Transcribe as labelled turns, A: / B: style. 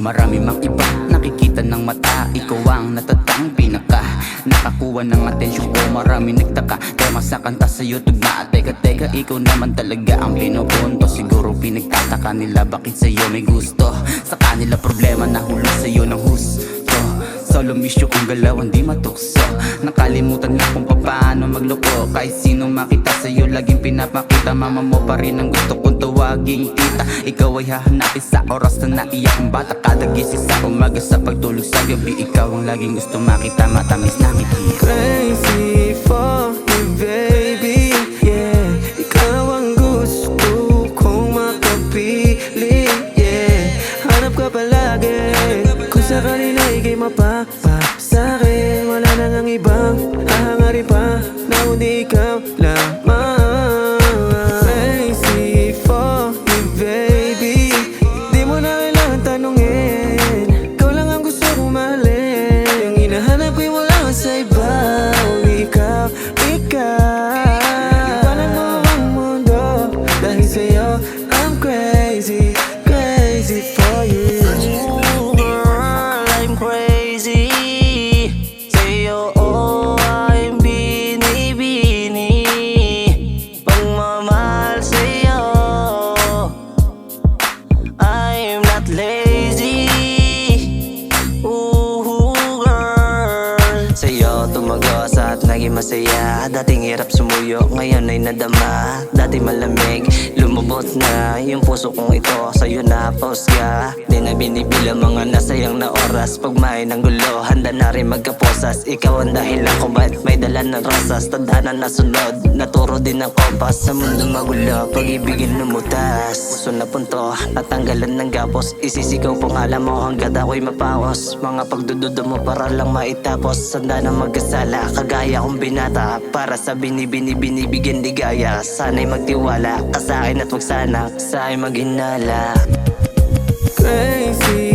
A: Marami mang iba nakikita ng mata, ikaw ang natatang pinaka nakakuha ng atensyon ko. Marami nagtaka tema sa kanta sa YouTube na teka, ikaw naman talaga ang pinupunto. Siguro pinagtataka nila bakit sa'yo may gusto. Sa kanila problema nahulog sa'yo ng husto. Solo misyo kung galawan di matukso. Nakalimutan na kung paano magloko. Kahit sino makita sa'yo laging pinapakita. Mama mo pa rin ang gusto kong tawaging tita. Ikaw ay hahanapin sa oras na naiyak ang bata. Kada gising sa umaga sa pagtulog sa gabi, ikaw ang laging gusto makita. Matamis na ngiti.
B: Crazy for you baby, yeah. Ikaw ang gusto kong makapili, yeah. Hanap ka palagi kung sakali na ika'y mapapa sa'kin. Wala na ngang ibang hahangarin pa na kundi ikaw lamang. Crazy for you baby, di mo na kailangan tanungin. Ikaw lang ang gusto kong mahalin. Yung hinahanap ko'y wala sa iba. Ikaw iwanan mo ang mundo. Dahil sa'yo I'm crazy, crazy for you.
C: Ooh, girl, I'm crazy. Sa'yo, oh, I'm binibini. Pagmamahal sa'yo, I'm not lazy. Ooh, girl, sa'yo tumagos at naging masaya. Dating hirap sumuyo, ngayon ay nadama. Dati malamig, lumubot na yung puso kong ito. Sa'yo na posga, di na binibilang mga nasayang na oras. Pag may ng gulo, handa na rin magkaposas. Ikaw ang dahilan kung ba't may dala ng rosas. Tanda na nasunod, naturo din ng kompas. Sa mundo magulo, pag-ibigin lumutas. Puso na punto, natanggalan ng gapos. Isisigaw pangalan mo hanggat ako'y mapawos. Mga pagdududo mo para lang maitapos. Sanda na magkasala, kagaya kong binata. Para sa binibigyan ligaya. Sana'y magtiwala ka sa'kin at wag sana sa'kin maghinala.
B: Crazy